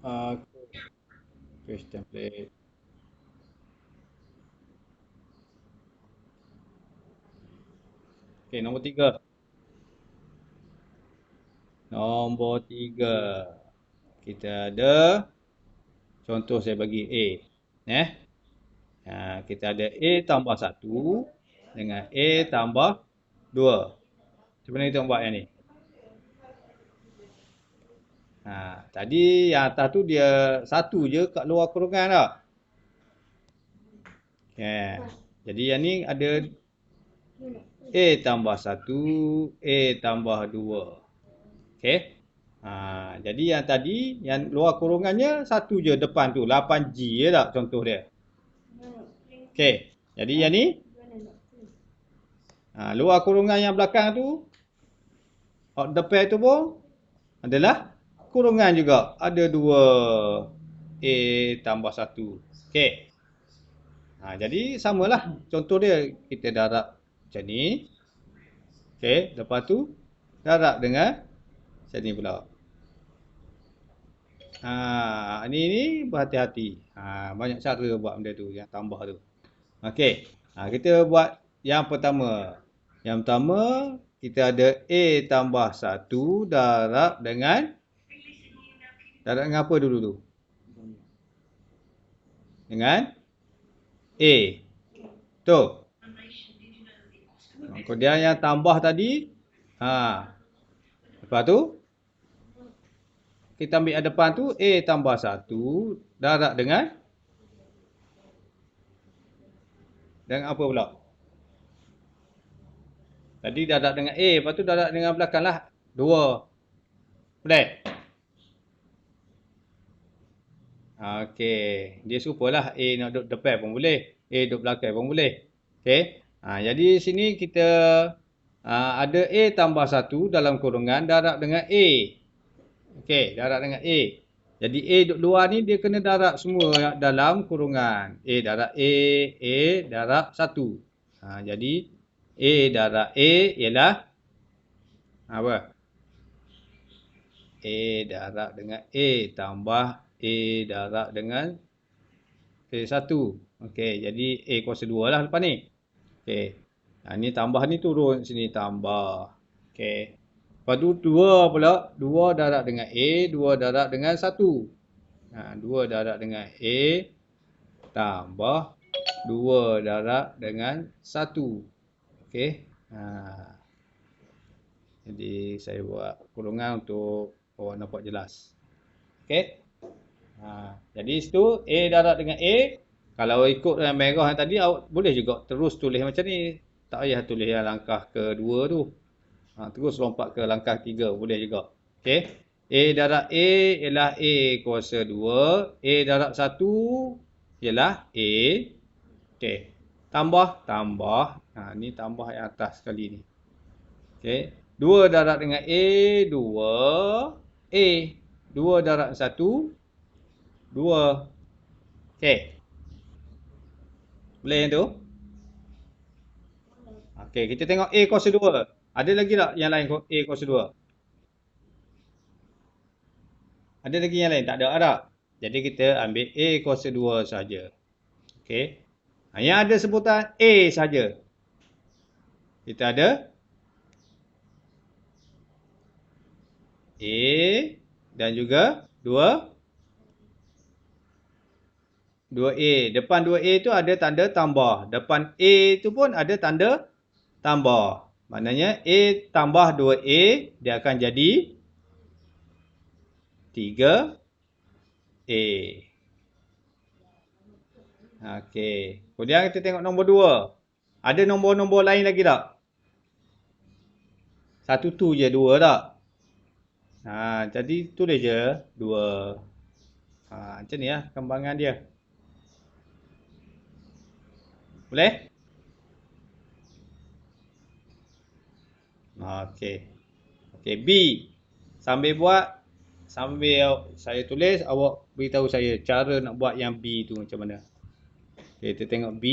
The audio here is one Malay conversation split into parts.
Uh, Paste template. Okey, nombor 3. Nombor 3. Kita ada contoh saya bagi A. Eh? Kita ada A tambah 1 dengan A tambah 2. Macam mana kita buat yang ni? Tadi yang atas tu dia 1 je kat luar kurungan tak? Jadi yang ni ada A tambah 1, A tambah 2. Okey. Jadi yang tadi, yang luar kurungannya 1 je depan tu. 8G je tak contoh dia. Okey. Jadi yang ni, luar kurungan yang belakang tu, out the pair tu pun adalah kurungan juga. Ada 2 A tambah 1. Okey. Jadi samalah contoh dia. Kita darab macam ni. Okey. Lepas tu darab dengan macam ni pula. Ni berhati-hati. Banyak cara buat benda tu, yang tambah tu. Okey. Kita buat yang pertama. Yang pertama, kita ada A tambah 1 darab dengan apa dulu tu? Dengan A. Tu. Kemudian yang tambah tadi. Lepas tu, kita ambil depan tu A tambah 1 darab dengan apa pula? Tadi darab dengan A, lepas tu darab dengan belakang lah 2. Boleh? Okey, dia serupalah A nak duduk depan pun boleh, A duduk belakang pun boleh. Okey. Jadi sini kita ada A tambah 1 dalam kurungan darab dengan A. Okey, darab dengan A. Jadi A duduk luar ni dia kena darab semua dalam kurungan. A darab A darab 1. Jadi A darab A ialah apa? A darab dengan A tambah A darab dengan A1. Okey, jadi A kuasa 2 lah lepas ni. Okey. Ni tambah ni turun sini tambah. Okey. Lepas tu 2 pula. 2 darab dengan A, 2 darab dengan 1. 2 darab dengan A tambah 2 darab dengan 1. Okey. Jadi saya buat kurungan untuk orang nampak jelas. Okey. Jadi situ A darab dengan A. Kalau ikut yang merah yang tadi, awak boleh juga terus tulis macam ni. Tak payah tulis yang langkah kedua tu. Terus lompat ke langkah 3. Boleh juga. Okey. A darab A ialah A kuasa 2. A darab 1 ialah A. Okey. Tambah. Ni tambah yang atas sekali ni. Okey. 2 darab dengan A. 2 A. 2 darab 1. 2. Okey. Boleh yang tu? Okey, kita tengok A kuasa 2. Ada lagi tak yang lain A kuasa 2? Ada lagi yang lain? Tak ada tak? Jadi kita ambil A kuasa 2 saja. Okey. Yang ada sebutan A saja. Kita ada A dan juga 2 2A. Depan 2A tu ada tanda tambah. Depan A tu pun ada tanda tambah. Maknanya A tambah 2A, dia akan jadi 3A. Okey. Kemudian kita tengok nombor 2. Ada nombor-nombor lain lagi tak? Satu tu je, 2 tak? Jadi tulis je 2. Macam ni lah kembangan dia. Boleh? Okey. Okey, B. Sambil saya tulis, awak beritahu saya cara nak buat yang B tu macam mana. Okay, kita tengok B.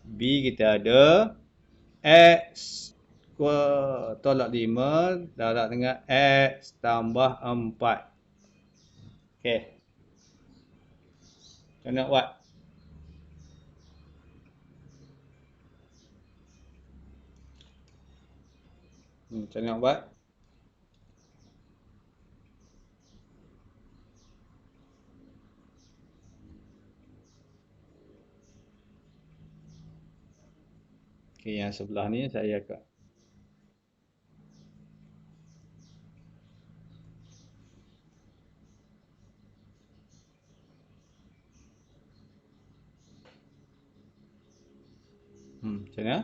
B kita ada X tolak 5 darab dengan X tambah 4. Okey. Macam nak buat? Macam nak buat? Okey, yang sebelah ni saya agak macam mana?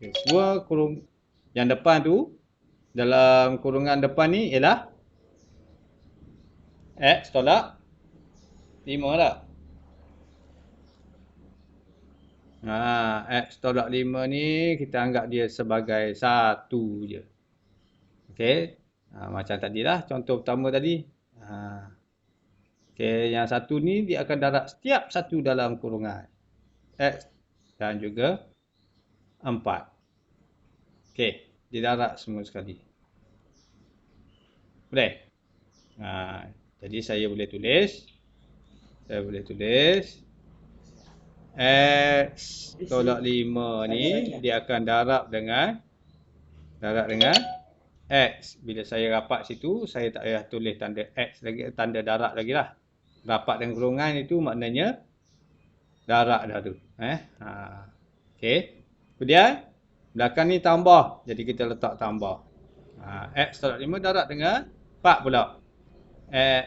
Okey, semua yang depan tu, dalam kurungan depan ni ialah X tolak 5 tak? X tolak 5 ni kita anggap dia sebagai 1 je. Okey. Macam tadilah contoh pertama tadi. Okey, yang satu ni dia akan darab setiap satu dalam kurungan. X dan juga 4. Okey, dia darab semua sekali. Boleh? Jadi saya boleh tulis. X tolak 5 ni dia akan darab dengan X. Bila saya rapat situ, saya tak payah tulis tanda X lagi, tanda darab lagi lah. Rapat dengan kurungan itu maknanya darab dah tu. Okey. Kemudian, belakang ni tambah. Jadi kita letak tambah. X tolak 5 darab dengan 4 pula.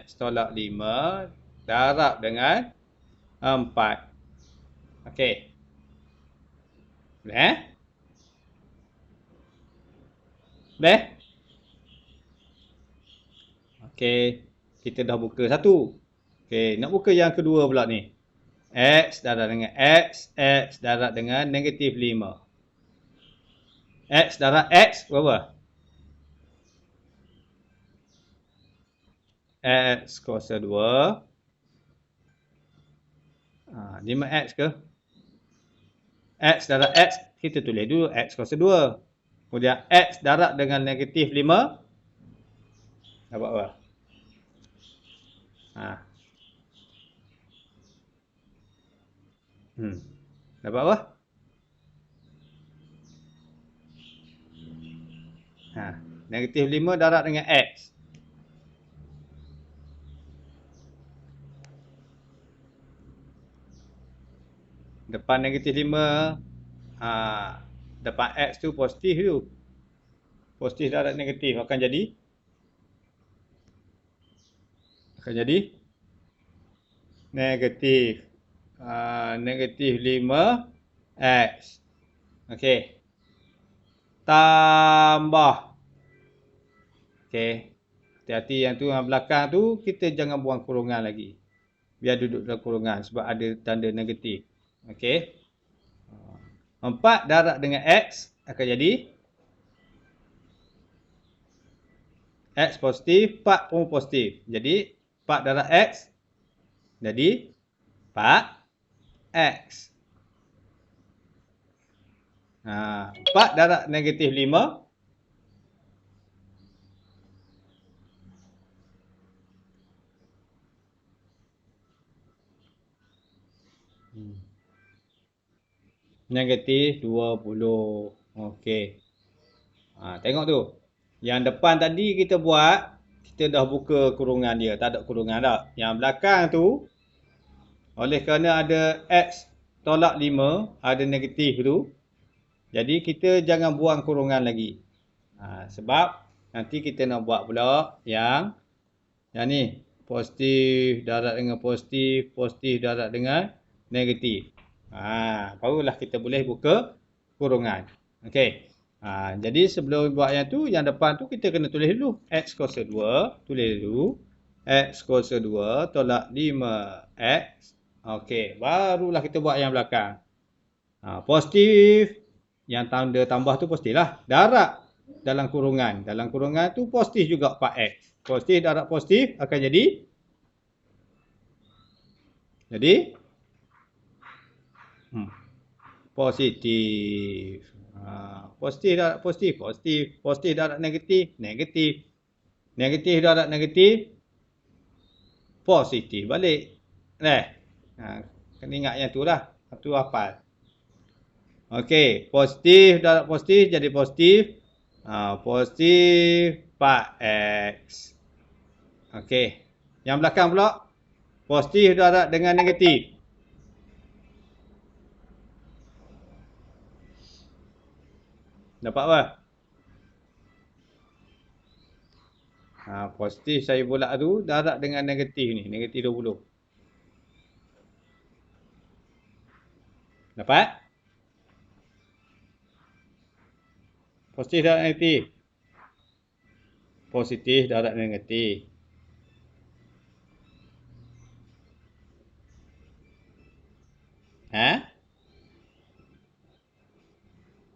X tolak 5 darab dengan 4. Okey. Boleh? Boleh? Okey. Kita dah buka satu. Okey. Nak buka yang kedua pula ni. X darab dengan X. X darab dengan negatif 5. X darab X berapa? X kuasa 2. 5X ke? X darab X, kita tulis dulu X kuasa 2. Kemudian X darab dengan negatif 5. Dapat apa? Dapat apa? Negatif 5 darab dengan X. Depan negatif 5. Depan X tu positif tu. Positif darab negatif akan jadi negatif. Negatif 5X. Okey. Tambah. Okey. Hati-hati yang tu yang belakang tu kita jangan buang kurungan lagi. Biar duduk dalam kurungan sebab ada tanda negatif. Okey. 4 darab dengan X akan jadi X positif, 4 pun positif. Jadi 4 darab X jadi 4X. 4 darab negatif 5. Negatif 20. Okey. Tengok tu. Yang depan tadi kita buat, kita dah buka kurungan dia. Tak ada kurungan dah. Yang belakang tu, oleh kerana ada X tolak 5, ada negatif tu. Jadi kita jangan buang kurungan lagi. Sebab nanti kita nak buat pula yang ni. Positif darab dengan positif, positif darab dengan negatif. Barulah kita boleh buka kurungan. Okey. Jadi sebelum buat yang tu, yang depan tu kita kena tulis dulu. X kuasa 2, tulis dulu. X kuasa 2 tolak 5X. Okey, barulah kita buat yang belakang. Positif, yang tanda tambah tu positif lah. Darab dalam kurungan. Dalam kurungan tu positif juga 4X. Positif darab positif akan jadi positif. Positif darab positif, positif. Positif darab negatif, negatif. Negatif darab negatif, positif balik. Kena ingat yang tu lah. Tu hafal. Okey, positif darab positif jadi positif. Positif 4x. Okey. Yang belakang pula positif darab dengan negatif. Dapat apa? Positif saya bulat tu darab dengan negatif ni, negatif 20. Dapat? Positif darab negatif. Positif darab negatif.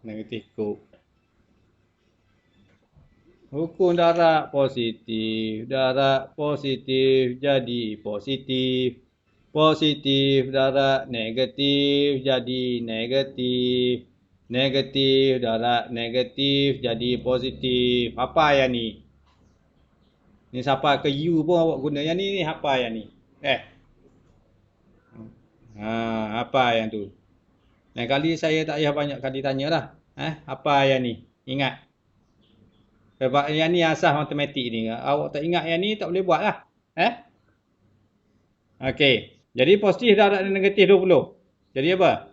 Negatif kub. Hukum darab positif. Darab positif jadi positif. Positif darab negatif jadi negatif. Negatif darab negatif jadi positif. Apa yang ni? Ni siapa ke U pun awak guna yang ni apa yang ni? Apa yang tu? Lain kali saya tak payah banyak kali tanya lah. Apa yang ni? Ingat. Sebab yang ni asas matematik ni. Awak tak ingat yang ni tak boleh buat lah. Okey. Jadi positif darab negatif 20. Jadi apa?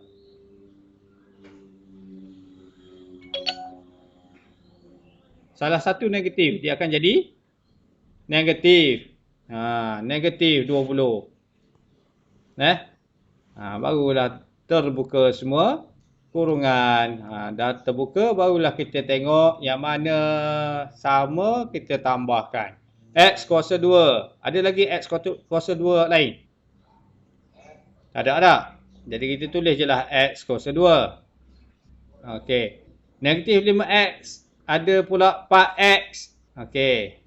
Salah satu negatif. Dia akan jadi negatif. Negatif 20. Barulah terbuka semua kurungan. Dah terbuka barulah kita tengok yang mana sama kita tambahkan. X kuasa 2. Ada lagi X kuasa 2 lain? Tak ada. Jadi kita tulis je lah X kuasa 2. Okey. Negatif 5X. Ada pula 4X. Okey.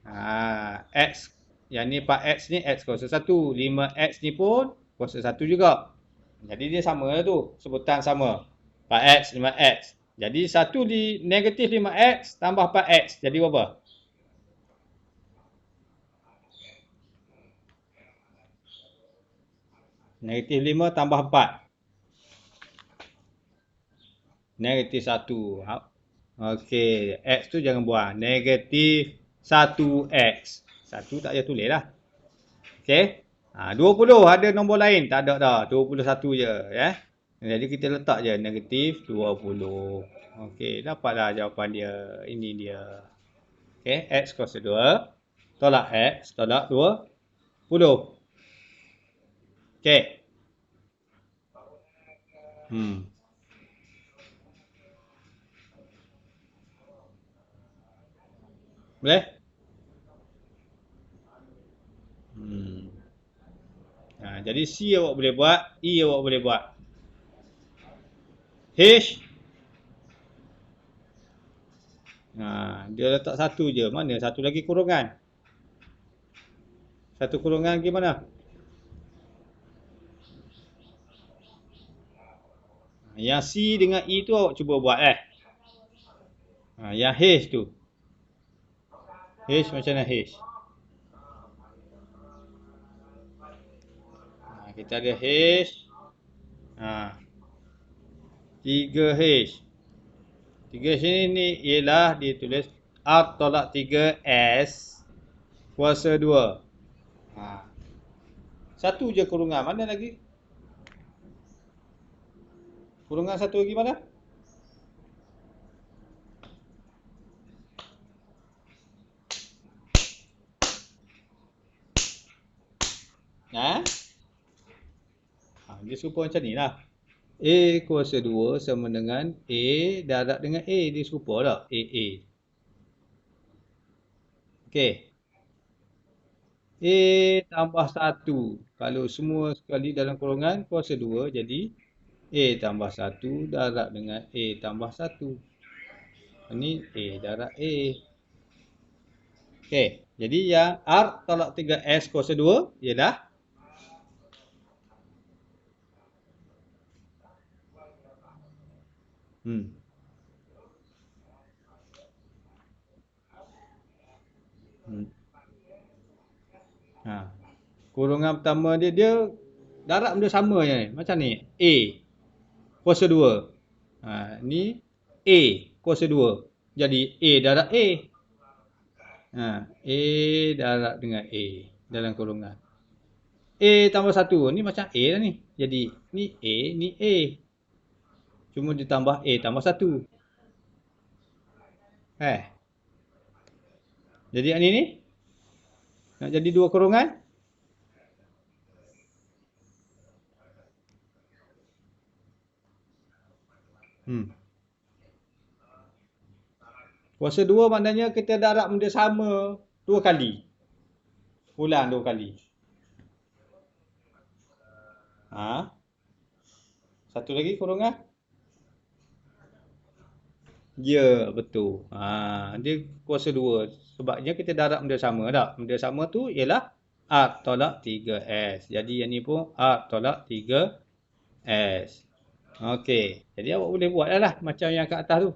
X. Yang ni 4X ni X kuasa 1. 5X ni pun kuasa 1 juga. Jadi dia sama lah tu. Sebutan sama. 4X, 5X. Jadi 1 di negatif 5X tambah 4X. Jadi berapa? Negatif 5 tambah 4. Negatif 1. Okey. X tu jangan buang. Negatif 1X. 1 tak payah tulis lah. Okey. 20 ada nombor lain. Tak ada dah. 21 je. Jadi kita letak je negatif 20. Okey. Dapatlah jawapan dia. Ini dia. Okey. X kuasa 2. Tolak X. Tolak 20. Okey. Boleh? Jadi C awak boleh buat. E awak boleh buat. H. Dia letak satu je. Mana satu lagi kurungan? Satu kurungan gimana? Yang C dengan E tu awak cuba buat Yang H tu. H macam mana H? Kita ada H. 3H. 3H ni ialah ditulis R tolak 3S kuasa 2. Satu je kurungan. Mana lagi? Kurungan satu lagi mana? Dia serupa macam ni lah. A kuasa 2 sama dengan A darab dengan A. Dia serupa tak? A. Okey. A tambah 1. Kalau semua sekali dalam kurungan kuasa 2. Jadi A tambah 1 darab dengan A tambah 1. Ini A darab A. Okey. Jadi yang R tolak 3S kuasa 2 ialah Hmm. Hmm. Ha. Kurungan pertama dia darab benda sama je ni. Macam ni. A kuasa 2. Ni A kuasa 2. Jadi A darab A. A darab dengan A dalam kurungan. A tambah 1. Ni macam A lah ni. Jadi ni A, ni A. Cuma ditambah A tambah 1. Jadi yang ni nak jadi 2 kurungan. Kuasa 2 maknanya kita darab benda sama 2 kali. Ulang 2 kali. Satu lagi kurungan. Ya, betul. Dia kuasa 2. Sebabnya kita darab benda sama tak? Benda sama tu ialah R tolak 3S. Jadi yang ni pun R tolak 3S. Okey. Jadi awak boleh buat lah macam yang kat atas tu.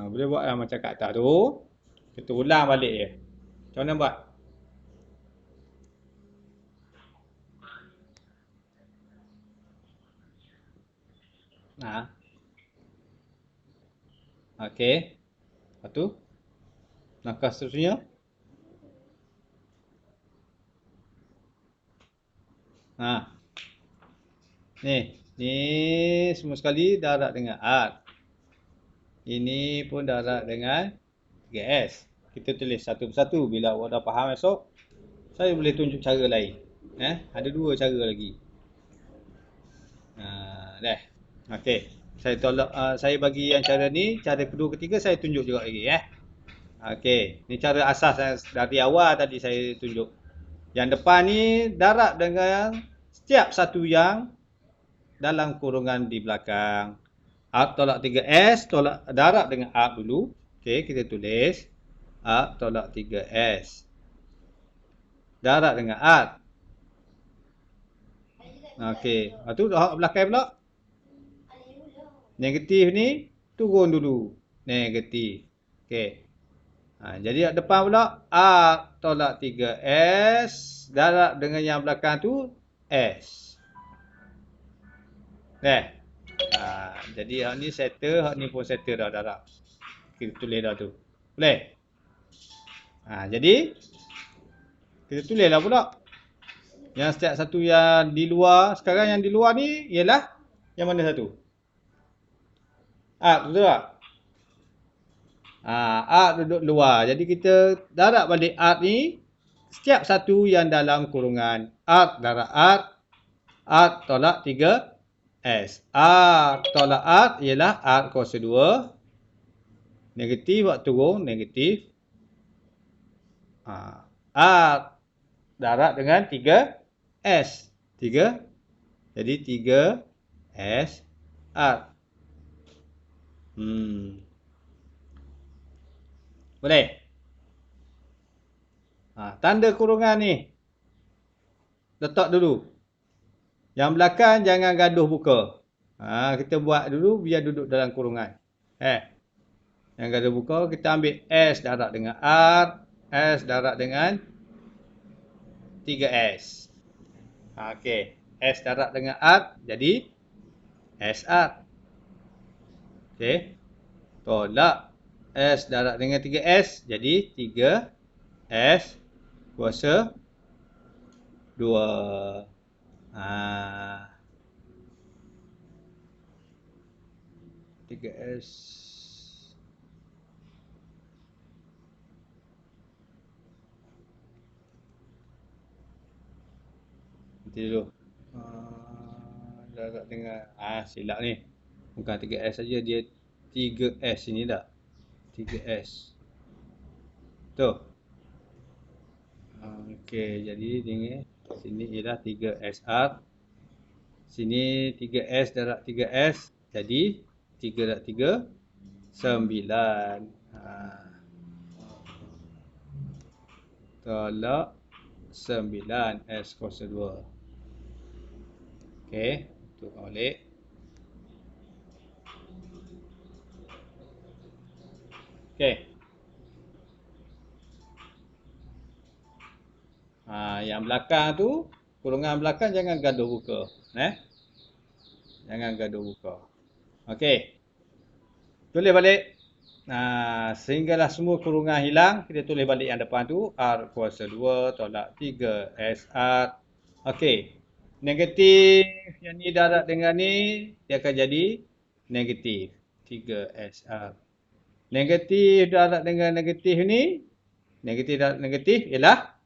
Boleh buat lah macam kat atas tu. Kita ulang balik je. Macam mana buat? Okey. Lepas tu langkah seterusnya. Ni semua sekali darab dengan R. Ini pun darab dengan 3S. Kita tulis satu persatu. Bila awak dah faham esok, saya boleh tunjuk cara lain. Ada 2 cara lagi. Dah. Okey. Saya bagi yang cara ni, cara kedua ketiga saya tunjuk juga lagi. Okey. Ni cara asas dari awal tadi saya tunjuk. Yang depan ni darab dengan setiap satu yang dalam kurungan di belakang. R tolak 3S darab dengan R dulu. Okey, kita tulis R tolak 3S. Darab dengan R. Okey, lepas tu belakang pula. Negatif ni turun dulu. Negatif. Okey. Jadi depan pula R tolak 3S darab dengan yang belakang tu S. Jadi hak ni settle, hak ni pun settle dah darab. Kita tulis dah tu. Boleh? Jadi kita tulislah pula. Yang setiap satu yang di luar, sekarang yang di luar ni ialah yang mana satu? Betul tak? Duduk luar. Jadi kita darab balik art ni setiap satu yang dalam kurungan. Art darab art. Art tolak 3S. Art tolak art ialah art kuasa 2. Negatif buat turun. Negatif. Art darab dengan 3S. 3. Jadi 3S art. Boleh? Tanda kurungan ni. Letak dulu. Yang belakang jangan gaduh buka. Kita buat dulu biar duduk dalam kurungan. Yang gaduh buka kita ambil S darab dengan R. S darab dengan 3S. Okey. S darab dengan R jadi SR. Okey. Tolak S darab dengan 3S jadi 3S kuasa 2. 3S. Nanti dulu. Darab dengan silap ni. Bukan 3S saja, dia 3S sini dah. 3S. Tu. Okey, jadi dengan sini ialah 3SR. Sini 3S darab 3S. Jadi 3 darab 3 9. Tolak 9 S kuasa 2. Okey, tu balik. Okey. Yang belakang tu, kurungan belakang jangan gaduh buka. Jangan gaduh buka. Okey. Tulis balik. Sehinggalah semua kurungan hilang, kita tulis balik yang depan tu. R kuasa 2 tolak 3 SR. Okey. Negatif yang ni darab dengan ni, dia akan jadi negatif 3 SR. Negatif darab dengan negatif ni, negatif darab negatif ialah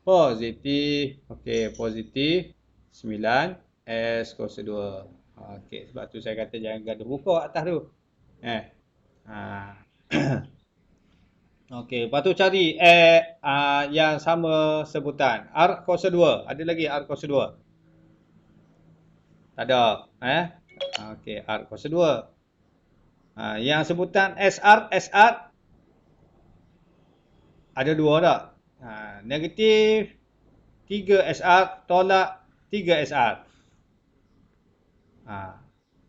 positif. Okey, positif 9 S kuasa 2. Okey, sebab tu saya kata jangan gaduh buka atas tu. Ha. Okey, lepas tu cari yang sama sebutan. R kuasa 2. Ada lagi R kuasa 2? Tak ada. Okey, R kuasa 2. Yang sebutan SR ada 2 tak? Negatif 3 SR tolak 3 SR.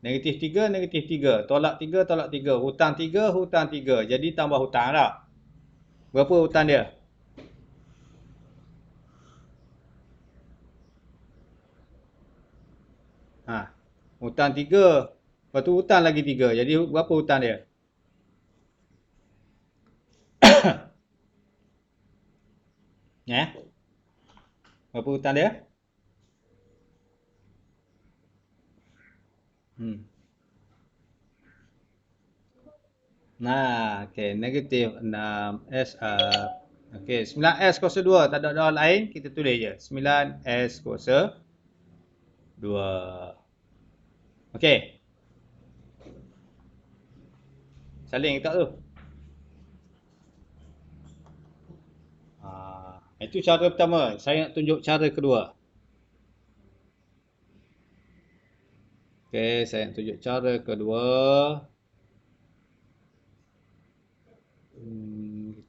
Negatif 3, tolak 3, tolak 3. Hutang 3, hutang 3. Jadi tambah hutang tak? Berapa hutang dia? Hutang 3. Lepas tu hutang lagi 3. Jadi berapa hutang dia? Berapa hutang dia? Okey, negatif 6 SR. Okey, 9S kuasa 2. Tak ada doa lain, kita tulis je. 9S kuasa 2. Okey. Salin tak tu? Itu cara pertama. Saya nak tunjuk cara kedua. Okey, saya nak tunjuk cara kedua.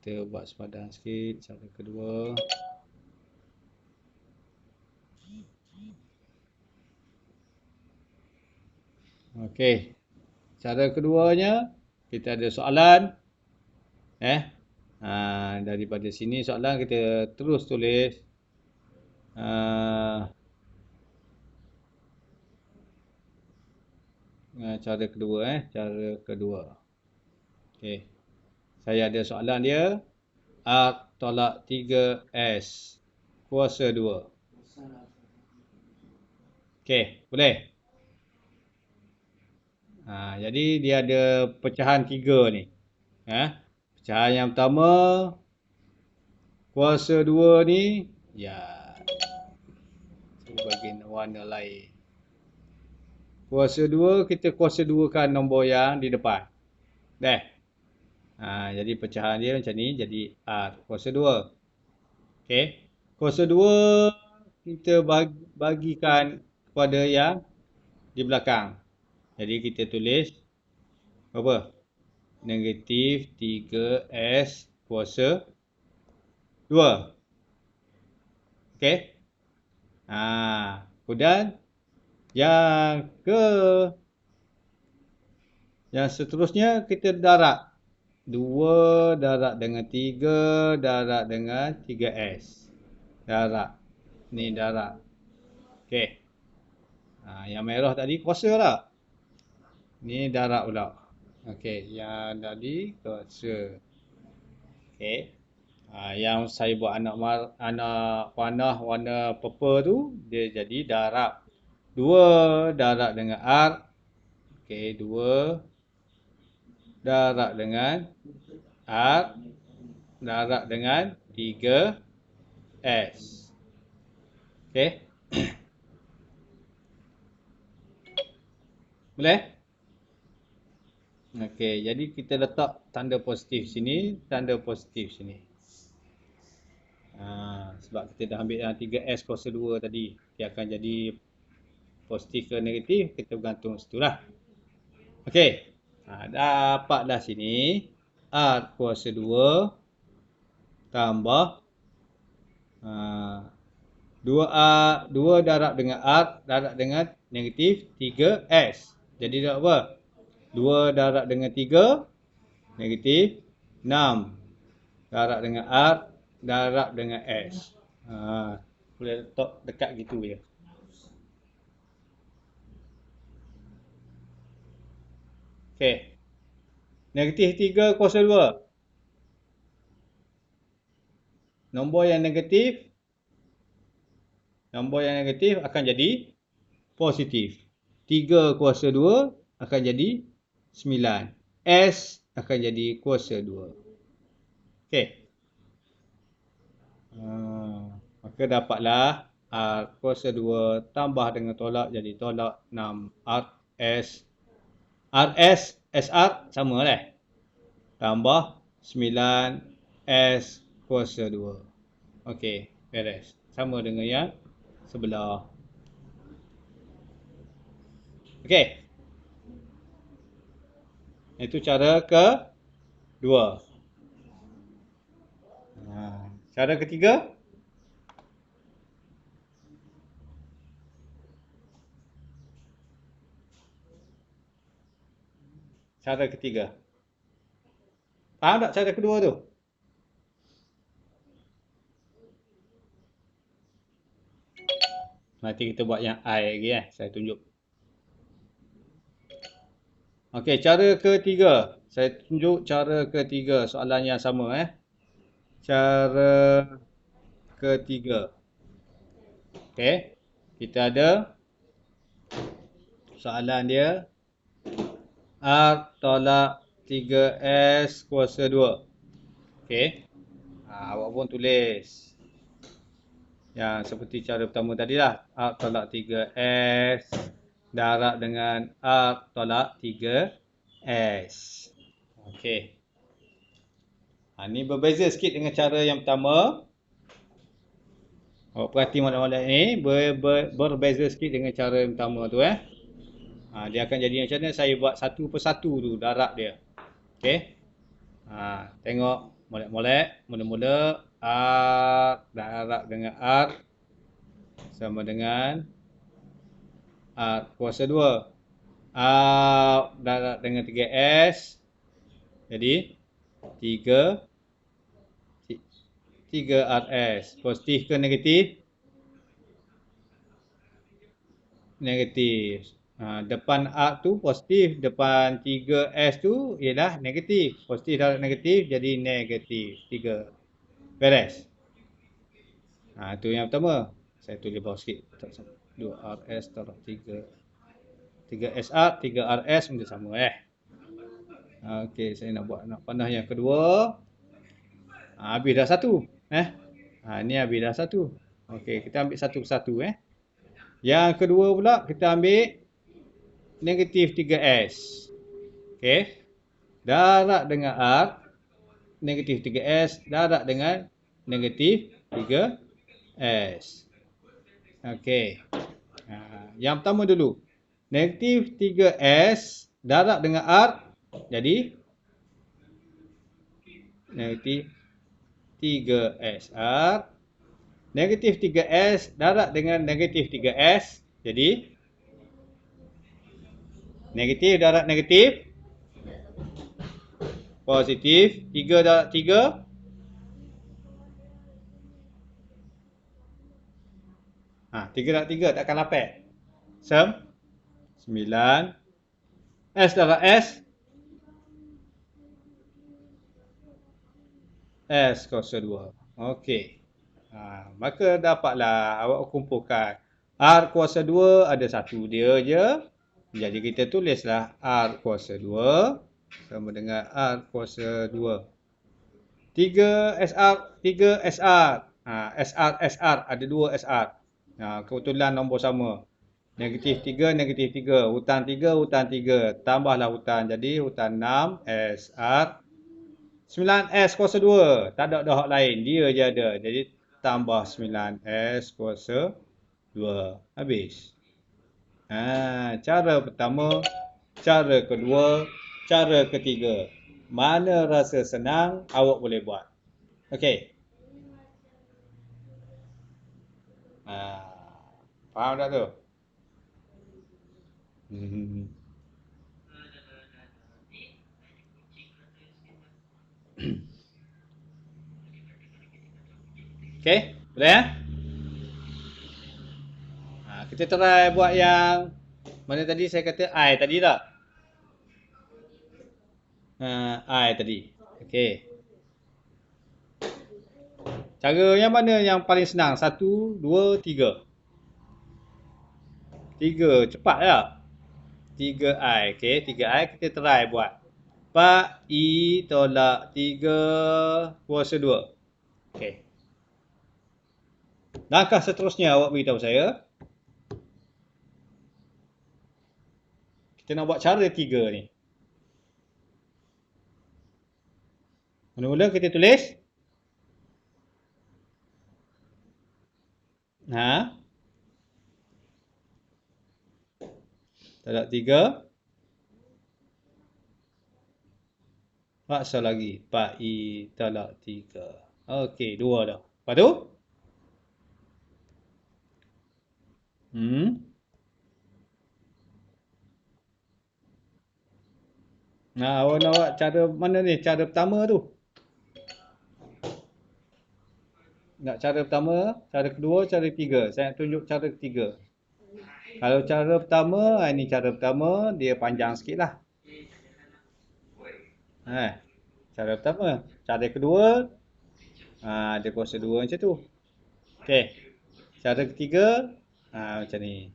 Kita buat sepadan sikit. Cara kedua. Okey. Cara keduanya, kita ada soalan. Daripada sini soalan kita terus tulis. Cara kedua. Cara kedua. Okey. Saya ada soalan dia. R tolak 3S kuasa 2. Okey, boleh? Jadi dia ada pecahan 3 ni. Pecahan yang pertama, kuasa 2 ni, saya bagi warna lain. Kuasa 2, kita kuasa 2 kan nombor yang di depan. Jadi pecahan dia macam ni, jadi R kuasa 2. Okey. Kuasa 2, kita bagikan kepada yang di belakang. Jadi kita tulis apa? Negatif 3S kuasa 2. Okey. Kemudian yang seterusnya kita darab. 2 darab dengan 3 darab dengan 3S. Darab. Ni darab. Okey. Yang merah tadi kuasa tak? Ni darab pula. Okey, yang tadi kuasa. Okey. Yang saya buat anak warna purple tu, dia jadi darab. 2 darab dengan R. Okey, 2 darab dengan R darab dengan 3S. Okey. Boleh? Okey, jadi kita letak tanda positif sini, tanda positif sini. Sebab kita dah ambil yang 3S kuasa 2 tadi. Dia akan jadi positif ke negatif, kita bergantung situ lah. Okey. Dapatlah sini. R kuasa 2 tambah 2 darab dengan R darab dengan negatif 3S. Jadi dah apa? 2 darab dengan 3, negatif 6. Darab dengan R, darab dengan S. Boleh letak dekat gitu je. Okey. Negatif 3 kuasa 2. Nombor yang negatif akan jadi positif. 3 kuasa 2 akan jadi 9. S akan jadi kuasa 2. Okey. Maka dapatlah R kuasa 2 tambah dengan tolak jadi tolak 6 RS. RS, SR sama lah. Tambah 9 S kuasa 2. Okey, beres. Sama dengan yang sebelah. Okey. Itu cara kedua. Cara ketiga. Cara ketiga. Faham tak cara kedua tu? Nanti kita buat yang I lagi saya tunjuk. Okey, cara ketiga. Saya tunjuk cara ketiga. Soalan yang sama Cara ketiga. Okey. Kita ada soalan dia R tolak 3S kuasa 2. Okey. Awak pun tulis yang seperti cara pertama tadi lah. R tolak 3S darab dengan R tolak 3S. Okey. Ini berbeza sikit dengan cara yang pertama. Awak perhati molek-molek ni berbeza sikit dengan cara yang pertama tu dia akan jadi macam mana, saya buat satu persatu tu darab dia. Okey. Tengok molek-molek. Mula-mula R darab dengan R sama dengan R kuasa 2. R darab dengan 3S. Jadi 3RS. Positif ke negatif? Negatif. Depan R tu positif. Depan 3S tu ialah negatif. Positif darab negatif jadi negatif. 3. Beres. Itu yang pertama. Saya tulis bawah sikit. 2RS darab 3. 3SR, 3RS benda sama Okey, saya nak panah yang kedua. Habis dah satu. Ni habis dah satu. Okey, kita ambil satu persatu Yang kedua pula kita ambil negatif 3S. Okey. Darab dengan R. Negatif 3S darab dengan negatif 3S. Okey. Yang pertama dulu. Negatif 3S darab dengan R. Jadi negatif 3SR. Negatif 3S darab dengan negatif 3S. Jadi negatif darab negatif. Positif. 3 darab 3. 3 darab 3 takkan lapar. 9. S darab S. S kuasa 2. Okey. Maka dapatlah awak kumpulkan. R kuasa 2 ada satu dia je. Jadi kita tulislah R kuasa 2 sama dengan R kuasa 2. 3 SR, 3 SR. SR ada 2 SR. Kebetulan nombor sama. Negatif 3, negatif 3. Hutang 3, hutang 3. Tambahlah hutang. Jadi hutang 6 SR. 9S kuasa 2. Tak ada hak lain. Dia je ada. Jadi tambah 9S kuasa 2. Habis. Cara pertama, cara kedua, cara ketiga. Mana rasa senang, awak boleh buat. Okey. Faham tak tu? Okey, boleh ya? Kita try buat yang mana tadi saya kata I tadi tak? I tadi. Okey. Cara yang mana yang paling senang? 1, 2, 3. 3, cepat tak? 3I. Okey, 3I kita try buat. 4I tolak 3 kuasa 2. Okey. Langkah seterusnya awak beritahu saya. Kita nak buat cara 3 ni. Mula-mula kita tulis. Tolak 3. Paksa lagi. 4I tolak 3. Okey, 2 dah. Lepas tu? Awak nak buat cara mana ni? Cara pertama tu. Nak cara pertama, cara kedua, cara ketiga. Saya nak tunjuk cara ketiga. Kalau cara pertama, ini cara pertama, dia panjang sikit lah. Cara pertama. Cara kedua, dia kuasa 2 macam tu. Okey. Cara ketiga, macam ni.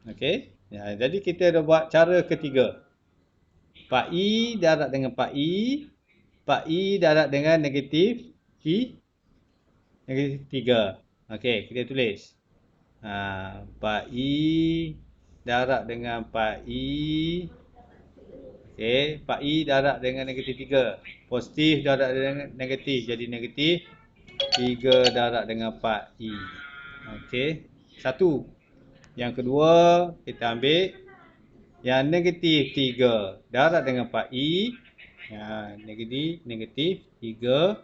Okey. Jadi kita dah buat cara ketiga. 4I darab dengan 4I. 4I darab dengan negatif negatif 3. Okey, kita tulis. 4I darab dengan 4I. Okey, 4I darab dengan negatif 3. Positif darab dengan negatif. Jadi negatif 3 darab dengan 4I. Okey, 1. Yang kedua, kita ambil yang negatif 3 darab dengan 4I. Negatif 3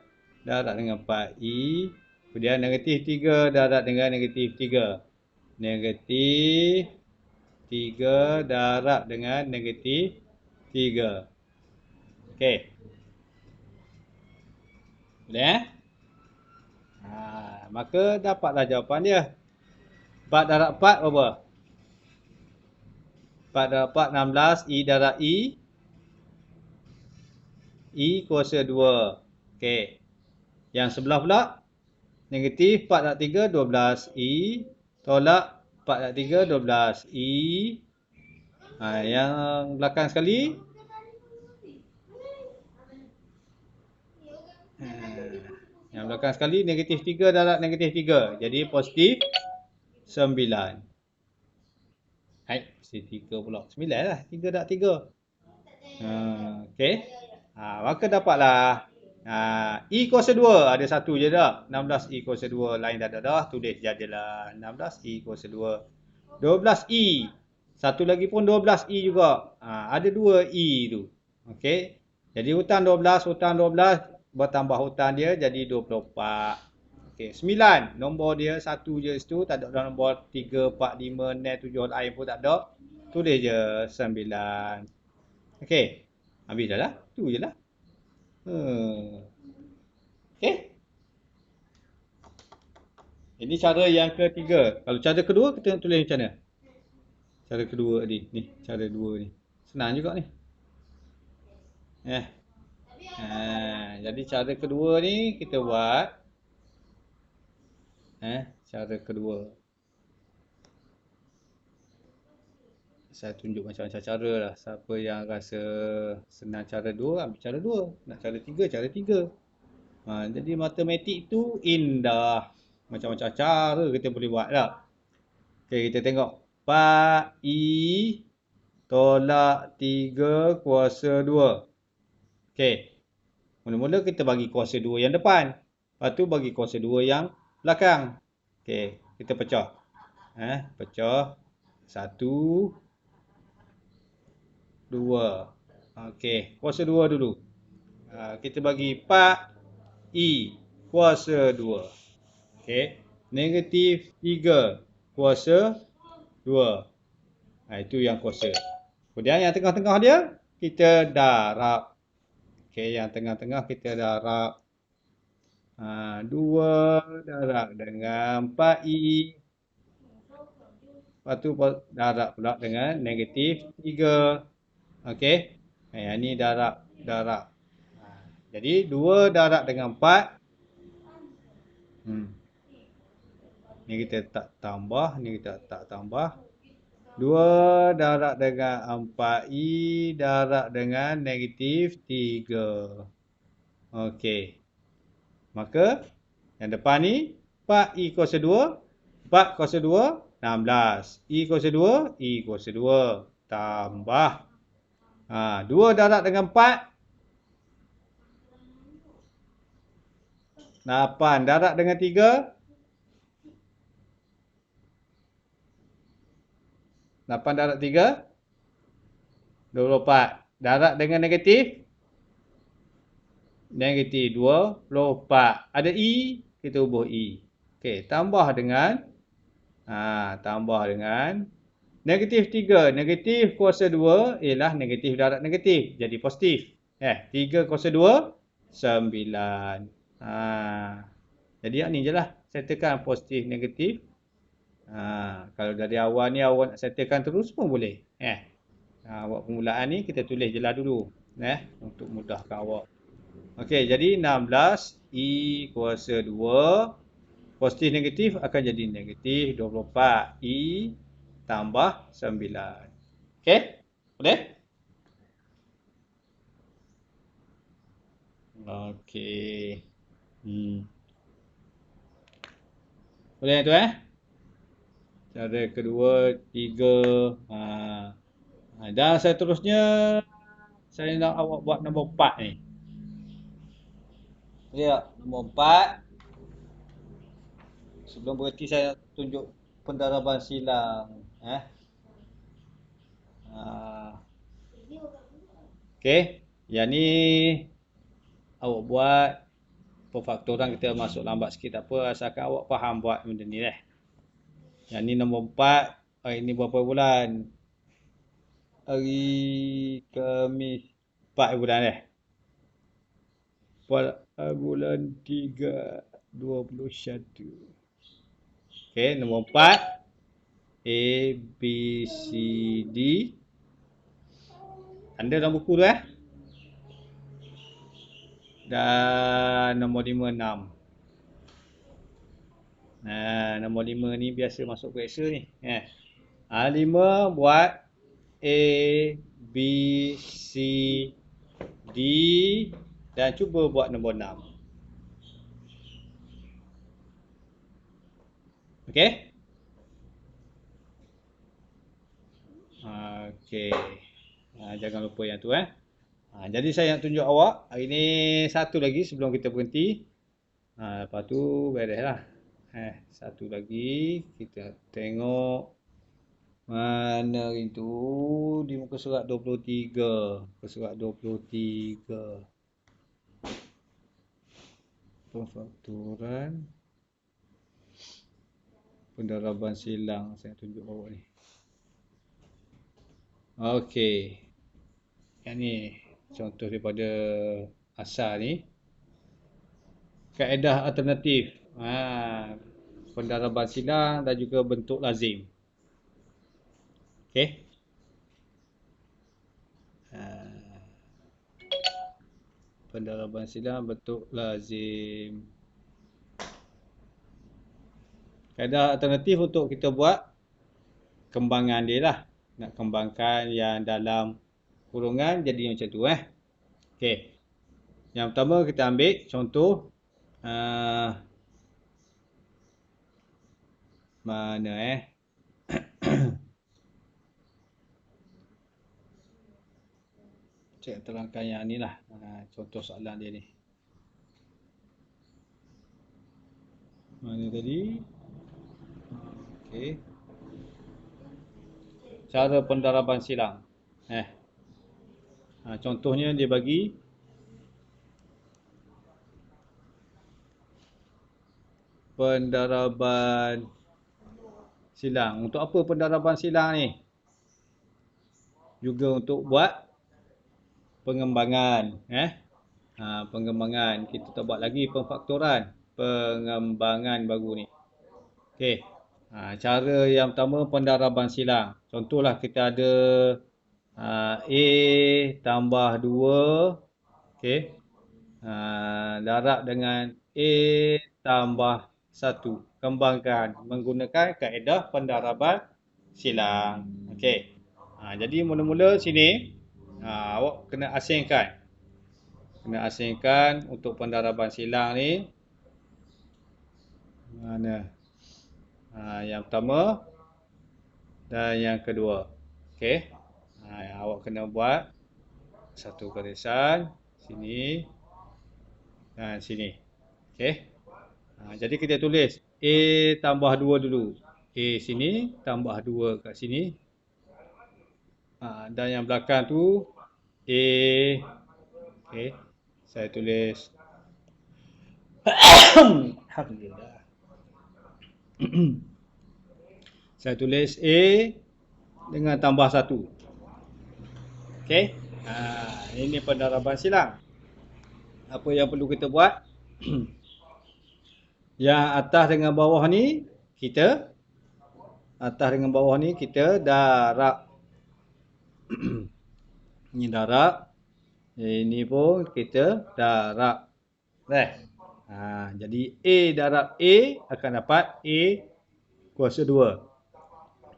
darab dengan 4I. Kemudian negatif 3 darab dengan negatif 3. Negatif 3 darab dengan negatif 3. Okey. Boleh maka dapatlah jawapan dia. 4 darab 4 berapa? 4 darab 4, 16. I darab I. I kuasa 2. Okey. Yang sebelah pula. Negatif 4 darab 3, 12. I. Tolak 4 darab 3, 12. I. Yang belakang sekali. Yang belakang sekali. Negatif 3 darab negatif 3. Jadi positif 9. Mesti 3 pula. 9 lah. 3 darab 3. Okey. Maka dapatlah. I kuasa 2. Ada satu je dah. 16 I kuasa 2. Lain dah dah. Tulis jadilah. 16 I kuasa 2. 12 I. Satu lagi pun 12 I juga. Ada 2 I tu. Okey. Jadi hutang 12. Hutang 12. Bertambah hutang dia jadi 24. Okey, 9. Nombor dia satu je situ. Tak ada nombor 3, 4, 5, 6, 7 lain pun tak ada. Tulis je 9. Okey. Habis dah lah. Tu je lah. Okey. Ini cara yang ketiga. Kalau cara kedua kita nak tulis macam mana? Cara kedua ni. Ni, cara dua ni. Senang juga ni. Jadi cara kedua ni kita buat. Cara kedua. Saya tunjuk macam-macam cara lah. Siapa yang rasa senang cara 2, ambil cara 2. Nak cara 3, cara 3. Jadi matematik tu indah. Macam-macam cara kita boleh buat lah. Okey, kita tengok. 4I tolak 3 kuasa 2. Okey. Mula-mula kita bagi kuasa 2 yang depan. Lepas tu bagi kuasa 2 yang belakang. Okey, kita pecah. Pecah. 1, 2. Okey, kuasa 2 dulu. Kita bagi 4I kuasa 2. Okey, negatif 3 kuasa 2. Itu yang kuasa. Kemudian yang tengah-tengah dia, kita darab. Okey, yang tengah-tengah kita darab 2 darab dengan 4i. Lepas tu darab pula dengan negatif 3. Okey. Yang ni darab. Jadi 2 darab dengan 4. Ni kita tak tambah, ni kita tak tambah. 2 darab dengan 4i darab dengan negatif 3. Okey. Maka yang depan ni 4i kuasa 2. 4 kuasa 2, 16. I kuasa 2, I kuasa 2. Tambah. 2 darab dengan 4. 8 darab dengan 3. 8 darab 3. 24. Darab dengan negatif. Negatif 24. Ada I, kita ubah I. Okey, tambah dengan negatif 3. Negatif kuasa 2 ialah negatif darab negatif. Jadi positif. 3 kuasa 2, 9. Jadi yang ni je lah. Settlekan positif, negatif. Kalau dari awal ni awak nak settlekan terus pun boleh. Awak permulaan ni kita tulis je lah dulu. Untuk mudahkan awak. Okey, jadi 16 I kuasa 2. Positif negatif akan jadi negatif 24. I tambah 9. Okey? Boleh? Okey. Boleh tu Cara kedua, 3. Dan seterusnya saya nak awak buat nombor 4 ni. Boleh tak? Nombor 4. Sebelum berhenti saya tunjuk pendaraban silang. Okey. Yang ni awak buat perfaktoran kita masuk lambat sikit tak apa. Asalkan awak faham buat benda ni Yang ni nombor 4. Hari ni berapa bulan? Hari Khamis 4 bulan bulan 3 21. Okey, nombor 4. A, B, C, D. Tanda dalam buku tu Dan nombor 5, 6. Nombor 5 ni biasa masuk periksa ni. 5 buat A, B, C, D dan cuba buat nombor 6. Okey? Okey. Jangan lupa yang tu jadi saya nak tunjuk awak hari ni satu lagi sebelum kita berhenti. Lepas tu beres lah. Satu lagi kita tengok mana itu di muka surat 23. Muka surat 23. Perfaktoran pendaraban silang saya tunjuk awak ni. Okey. Yang ni contoh daripada asal ni. Kaedah alternatif. Pendaraban silang dan juga bentuk lazim. Okey. Pendaraban silang bentuk lazim. Kaedah alternatif untuk kita buat kembangan dia lah. Nak kembangkan yang dalam kurungan jadi macam tu Okey. Yang pertama kita ambil contoh mana saya terangkan yang ni lah. Contoh soalan dia ni. Mana tadi? Okey. Cara pendaraban silang. Contohnya dia bagi pendaraban silang. Untuk apa pendaraban silang ni? Juga untuk buat pengembangan. Pengembangan. Kita tak buat lagi pemfaktoran. Pengembangan baru ni. Okey. Cara yang pertama pendaraban silang. Contohlah kita ada A tambah 2. Okey. Darab dengan A tambah 1. Kembangkan menggunakan kaedah pendaraban silang. Okey. Jadi mula-mula sini awak kena asingkan. Kena asingkan untuk pendaraban silang ni. Mana? Yang pertama dan yang kedua. Okey. Awak kena buat satu garisan sini dan sini. Okey. Jadi kita tulis A tambah 2 dulu. A sini tambah 2 kat sini. Dan yang belakang tu A. Okey. Saya tulis Alhamdulillah. Saya tulis A dengan tambah 1. Okey. Ini pendaraban silang. Apa yang perlu kita buat? Yang atas dengan bawah ni kita darab. Ini darab. Ini pun kita darab. Jadi A darab A akan dapat A kuasa 2.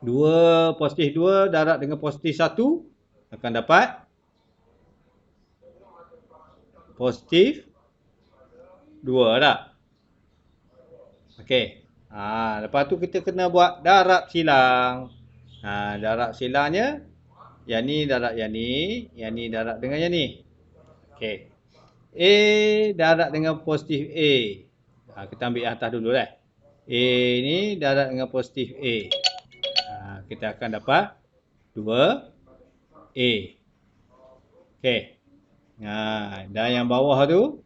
2 positif 2 darab dengan positif 1 akan dapat positif 2 tak? Okey. Lepas tu kita kena buat darab silang. Darab silangnya yang ni darab yang ni darab dengan yang ni. Okey. A darab dengan positif A. Kita ambil yang atas dulu lah. A ni darab dengan positif A. Kita akan dapat 2A. Okey. Dan yang bawah tu,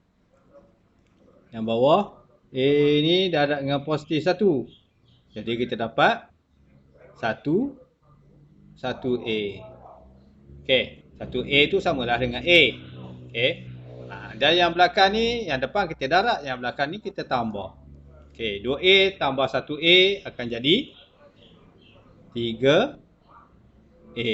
yang bawah A ni darab dengan positif 1. Jadi kita dapat 1A. Okey. 1A tu samalah dengan A. Okey. Dan yang belakang ni, yang depan kita darab, yang belakang ni kita tambah. Okey, 2A tambah 1A akan jadi 3A.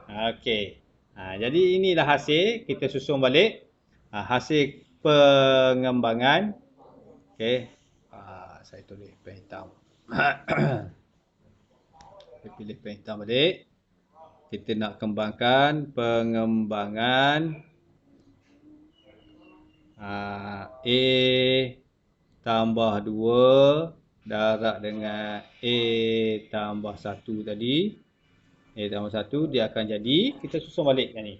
Okey. Jadi inilah hasil. Kita susun balik. Hasil pengembangan. Okey. Saya tulis pen hitam. Saya pilih pen hitam balik. Kita nak kembangkan pengembangan A tambah 2 darab dengan A tambah 1 tadi. A tambah 1 dia akan jadi, kita susun balik kan ni.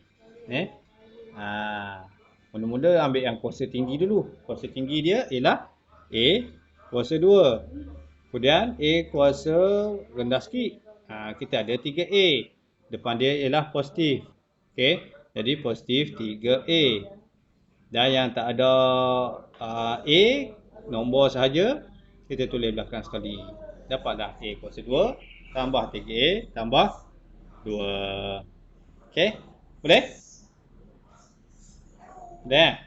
Mula-mula ambil yang kuasa tinggi dulu. Kuasa tinggi dia ialah A kuasa 2. Kemudian A kuasa rendah sikit. Kita ada 3A. Depan dia ialah positif. Okey. Jadi positif 3A. Dan yang tak ada A, nombor sahaja, kita tulis belakang sekali. Dapatlah A kuasa 2 tambah 3A tambah 2. Okey? Boleh? Boleh?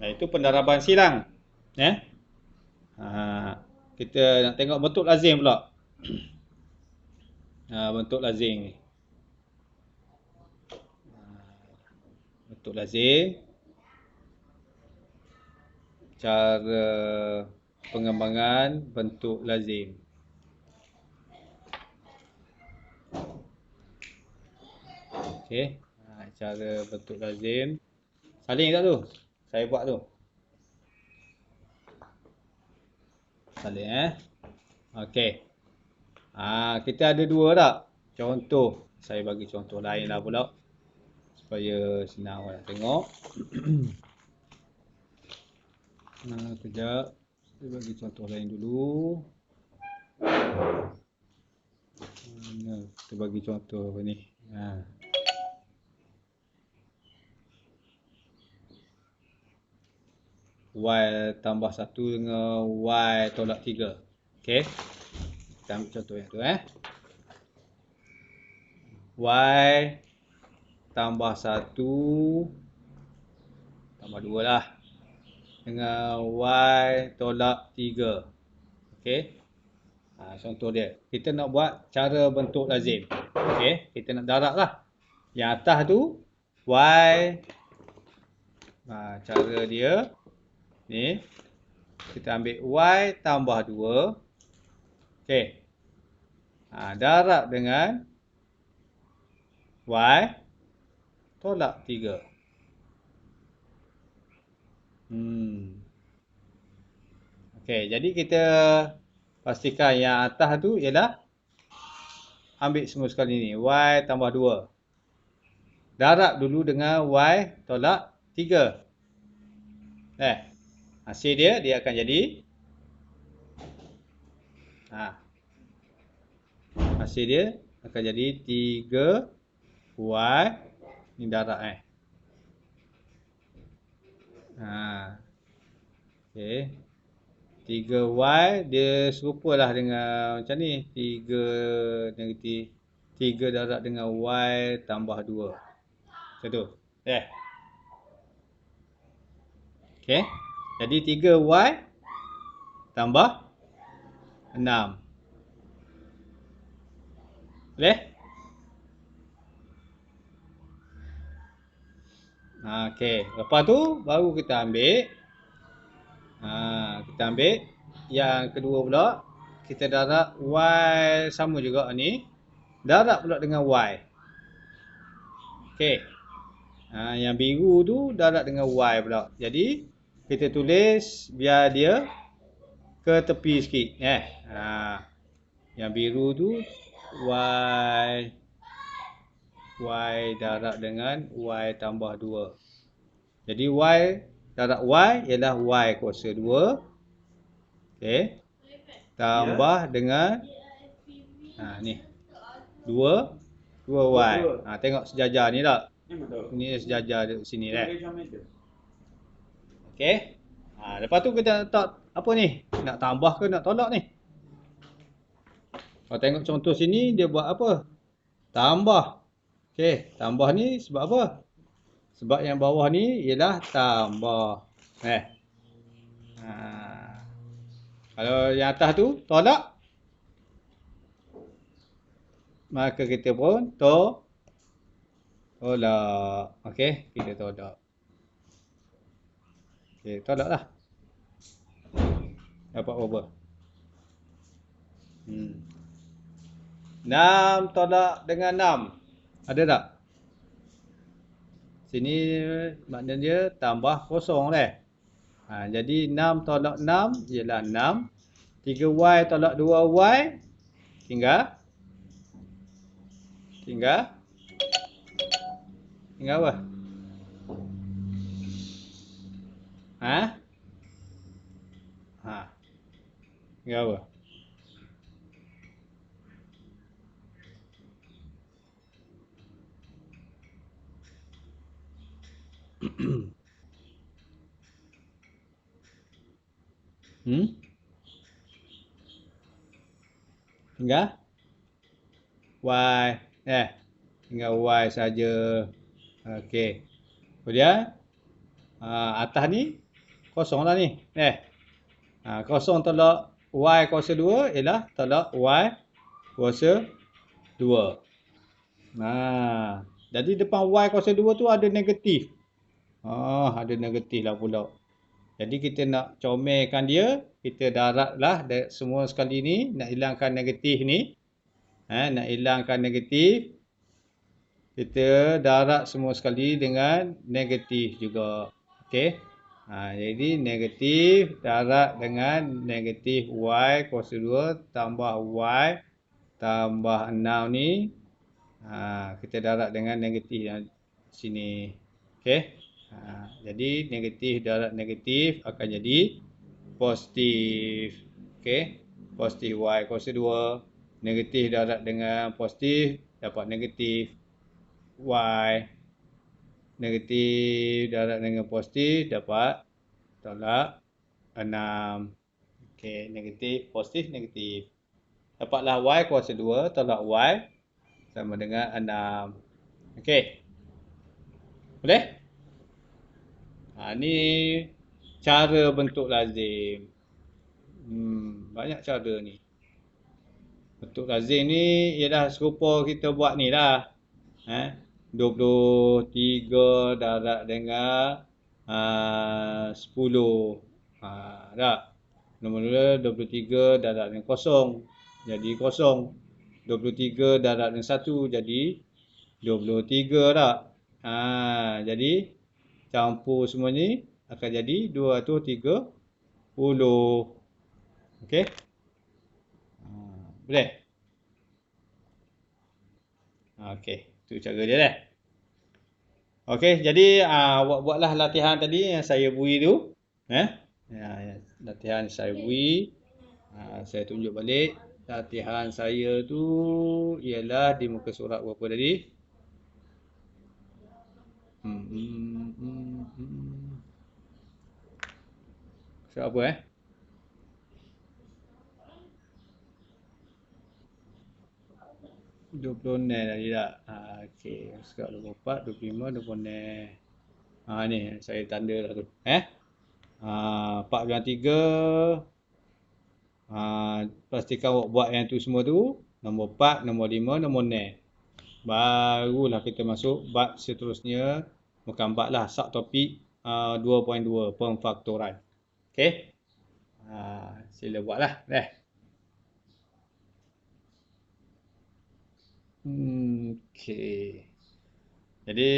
Itu pendaraban silang. Kita nak tengok bentuk lazim pula. Bentuk lazim ni. Bentuk lazim. Cara pengembangan bentuk lazim. Okey. Cara bentuk lazim. Salin tak tu? Saya buat tu. Salin Okey. Kita ada dua tak? Contoh. Saya bagi contoh lain lah pula. Supaya senang orang tengok. Kejap. Saya bagi contoh lain dulu. Kita bagi contoh apa ni. Y tambah 1 dengan Y tolak 3. Okey. Kita ambil contoh yang tu Y tambah 1 tambah 2 lah. Dengan Y tolak 3. Okey. Contoh dia. Kita nak buat cara bentuk lazim. Okey. Kita nak darab lah. Yang atas tu Y. Cara dia. Ni. Kita ambil Y tambah 2. Okey. Darab dengan Y tolak 3. Okey, jadi kita pastikan yang atas tu ialah ambil semua sekali ni. Y tambah 2. Darab dulu dengan Y tolak 3. Hasil dia akan jadi. Hasil dia akan jadi 3Y. Ni darab Okey. 3Y dia serupalah dengan macam ni. 3 negatif 3 darab dengan Y tambah 2. Macam tu. Okey. Jadi 3Y tambah 6. Boleh? Okey. Lepas tu baru kita ambil. Kita ambil yang kedua pula. Kita darab Y sama juga ni. Darab pula dengan Y. Okey. Yang biru tu darab dengan Y pula. Jadi kita tulis biar dia ke tepi sikit. Yang biru tu Y darab dengan Y tambah 2. Jadi Y darab Y ialah Y kuasa 2. Okey. Tambah dengan ni 2Y. Tengok sejajar ni tak? Ni sejajar di sini Okey. Lepas tu kita letak apa ni? Nak tambah ke nak tolak ni? Kalau tengok contoh sini dia buat apa? Tambah. Okey, tambah ni sebab apa? Sebab yang bawah ni ialah tambah. Kalau yang atas tu tolak, maka kita pun tolak. Okey, kita tolak. Okey, tolak lah. Dapat berapa? 6 tolak dengan 6. Ada tak? Sini maknanya dia tambah kosong dah. Jadi 6 tolak 6 ialah 6. 3Y tolak 2Y tinggal apa? Tinggal apa? Tinggal Y. Tinggal Y saja. Okey. Kemudian atas ni kosong lah ni. Kosong tolak Y kuasa 2 ialah tolak Y kuasa 2. Jadi depan Y kuasa 2 tu ada negatif. Ada negatif lah pula. Jadi kita nak comelkan dia, kita darab lah semua sekali ni, nak hilangkan negatif ni. Nak hilangkan negatif, kita darab semua sekali dengan negatif juga. Okey. Jadi negatif darab dengan negatif Y kuasa 2 tambah Y tambah 6 ni. Kita darab dengan negatif yang sini. Okey. Jadi negatif darab negatif akan jadi positif. Okey. Positif Y kuasa 2. Negatif darab dengan positif dapat negatif Y. Negatif darab dengan positif dapat tolak 6. Okey, negatif, positif, negatif. Dapatlah Y kuasa 2 tolak Y sama dengan 6. Okey. Boleh? Ni cara bentuk lazim. Banyak cara ni. Bentuk lazim ni ialah serupa kita buat ni lah. 23 darab dengan 10. Tak? Mula-mula 23 darab dengan kosong. Jadi kosong. 23 darab dengan 1 jadi 23 tak? Jadi campur semua ni akan jadi 230. Okey? Boleh? Okey, itu cara dia dah. Okey, jadi buatlah latihan tadi yang saya beri tu. Latihan saya beri. Saya tunjuk balik. Latihan saya tu ialah di muka surat berapa tadi? Surat apa 20 nil tadi tak? Okey, surat 24, 25, 20 nil. Ni saya tanda lah tu. 4 dengan 3. Pastikan awak buat yang tu semua tu. Nombor 4, nombor 5, nombor 0. Barulah kita masuk bab seterusnya. Bukan bab lah, subtopik 2.2 pemfaktoran. Okey. Sila buatlah. Okey. Jadi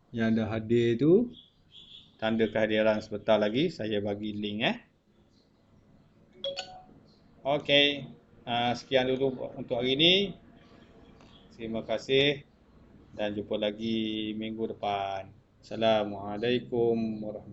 yang dah hadir tu tanda kehadiran sebentar lagi saya bagi link Okey. Sekian dulu untuk hari ini. Terima kasih dan jumpa lagi minggu depan. Assalamualaikum warahmatullahi wabarakatuh.